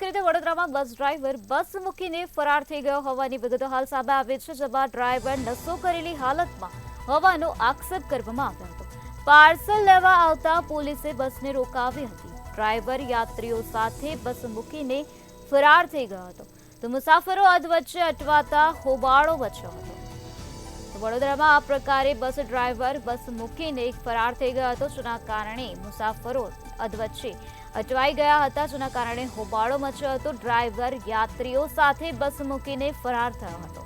રીતે વડોદરામાં bus driver બસ મૂકીને ફરાર થઈ ગયો હોવાની વિગતો હાલ સામે આવી છે, જેમાં ડ્રાઈવર નશો કરેલી હાલતમાં હોવાનો આક્ષેપ કરવામાં આવ્યો હતો। પાર્સલ લેવા આવતા પોલીસે બસને રોકાવી હતી। ડ્રાઈવર યાત્રીઓ સાથે બસ મૂકીને ફરાર થઈ ગયો હતો, તો મુસાફરો અધવચ્ચે અટવાતા હોબાળો મચ્યો હતો। વડોદરામાં આ પ્રકારે બસ ડ્રાઈવર બસ મૂકીને ફરાર થઈ ગયો હતો, જેના કારણે મુસાફરો અધવચ્ચે અટવાઈ ગયા હતા, જેના કારણે હોબાળો મચ્યો હતો। ડ્રાઈવર યાત્રીઓ સાથે બસ મૂકીને ફરાર થયો હતો,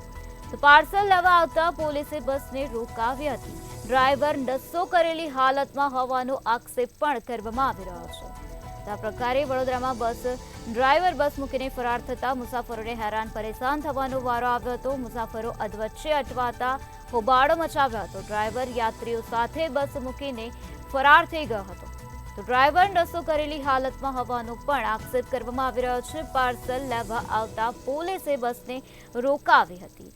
તો પાર્સલ લેવા આવતા પોલીસે બસને રોકાવી હતી। ડ્રાઈવર નશો કરેલી હાલતમાં હોવાનો આક્ષેપ પણ કરવામાં આવી રહ્યો છે। આ પ્રકારે વડોદરામાં બસ ડ્રાઈવર બસ મૂકીને ફરાર થતા મુસાફરોને હેરાન પરેશાન થવાનો વારો આવ્યો હતો। મુસાફરો અધવચ્ચે અટવાતા હોબાળો મચાવ્યો હતો। ડ્રાઈવર યાત્રીઓ સાથે બસ મૂકીને ફરાર થઈ ગયો હતો, તો ડ્રાઈવર નશો કરેલી હાલતમાં હોવાનો પણ આક્ષેપ કરવામાં આવી રહ્યો છે। પાર્સલ લેવા આવતા પોલીસે બસને રોકાવી હતી।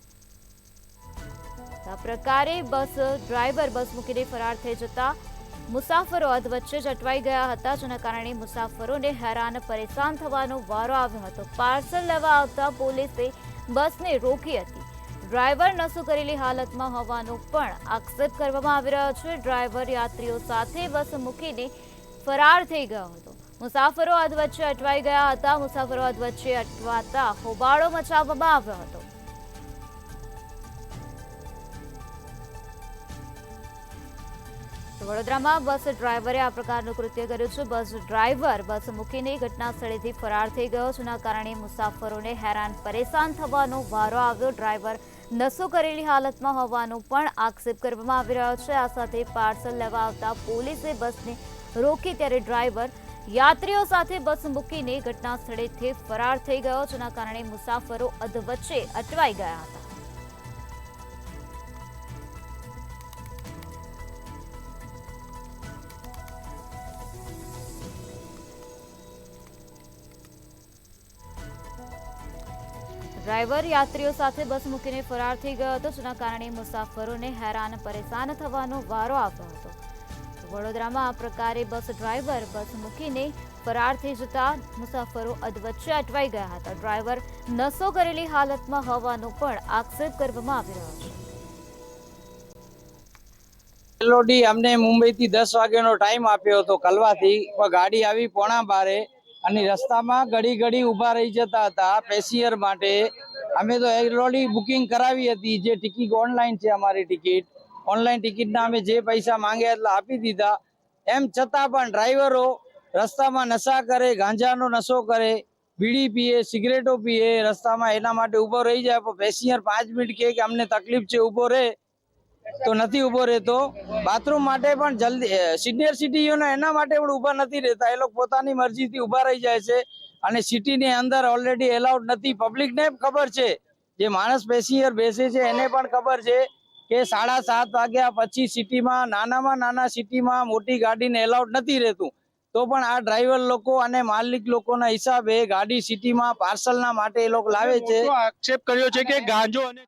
આ પ્રકારે બસ ડ્રાઈવર બસ મૂકીને ફરાર થઈ જતા મુસાફરો અધવચ્ચે જ અટવાઈ ગયા હતા, જેના કારણે મુસાફરોને હેરાન પરેશાન થવાનો વારો આવ્યો હતો। પાર્સલ લેવા આવતા પોલીસે બસને રોકી હતી। ડ્રાઈવર નશો કરેલી હાલતમાં હોવાનો પણ આક્ષેપ કરવામાં આવી રહ્યો છે। ડ્રાઈવર યાત્રીઓ સાથે બસ મૂકીને ફરાર થઈ ગયો હતો। મુસાફરો અધવચ્ચે અટવાઈ ગયા હતા। મુસાફરો અધવચ્ચે અટવાતા હોબાળો મચાવવામાં આવ્યો હતો। વડોદરામાં બસ ડ્રાઈવરે આ પ્રકારનું કૃત્ય કર્યું છે। બસ ડ્રાઈવર બસ મૂકીને ઘટના સ્થળેથી ફરાર થઈ ગયો, જેના કારણે મુસાફરોને હેરાન પરેશાન થવાનો વારો આવ્યો। ડ્રાઈવર નશો કરેલી હાલતમાં હોવાનો પણ આક્ષેપ કરવામાં આવી રહ્યો છે। આ સાથે પાર્સલ લેવા આવતા પોલીસે બસને રોકી, ત્યારે ડ્રાઈવર યાત્રીઓ સાથે બસ મૂકીને ઘટના સ્થળેથી ફરાર થઈ ગયો, જેના કારણે મુસાફરો અધવચ્ચે અટવાઈ ગયા હતા। ડ્રાઈવર યાત્રીઓ સાથે બસ મૂકીને ફરાર થઈ ગયો હતો, જેના કારણે મુસાફરોને હેરાન પરેશાન થવાનો વારો આવ્યો હતો। વડોદરામાં આ પ્રકારે બસ ડ્રાઈવર બસ મૂકીને ફરાર થઈ જતા મુસાફરો અધવચ્ચે અટવાઈ ગયા હતા। ડ્રાઈવર નશો કરેલી હાલતમાં હોવાનો પણ આક્ષેપ કરવામાં આવી રહ્યો છે। એલઓડી અમને મુંબઈથી 10 વાગ્યાનો ટાઈમ આપ્યો હતો કલવાથી, પણ ગાડી આવી 11:15 અને રસ્તામાં ઘડી ઊભા રહી જતા હતા પેસેન્જર માટે। અમે તો એલઓડી બુકિંગ કરાવી હતી, જે ટિકિટ ઓનલાઈન છે, અમારી ટિકિટ ઓનલાઈન ટિકિટના અમે જે પૈસા માંગ્યા એટલા આપી દીધા। એમ છતાં પણ ડ્રાઈવરો રસ્તામાં નશા કરે, ગાંજાનો નશો કરે, બીડી પીએ, સિગરેટો પીએ રસ્તામાં, એના માટે ઊભો રહી જાય। પણ પેસેન્જર 5 મિનિટ કહે કે અમને તકલીફ છે, ઊભો રહે તો નથી ઊભો રહેતો। બાથરૂમ માટે પણ જલ્દી સિનિયર સિટીઝનો એના માટે પણ ઊભા નથી રહેતા, એ લોકો પોતાની મરજીથી ઊભા રહી જાય છે। અને સિટીની અંદર ઓલરેડી એલાઉડ નથી। પબ્લિકને ખબર છે, જે માણસ પેસેન્જર બેસે છે એને પણ ખબર છે કે 7:30 વાગ્યા પછી સિટીમાં નાનામાં નાના સિટીમાં મોટી ગાડીને એલાઉડ નથી રહેતું। તો પણ આ ડ્રાઈવર લોકો અને માલિક લોકોના હિસાબે ગાડી સિટીમાં પાર્સલના માટે એ લોકો લાવે છે। આક્ષેપ કર્યો છે કે ગાંજો અને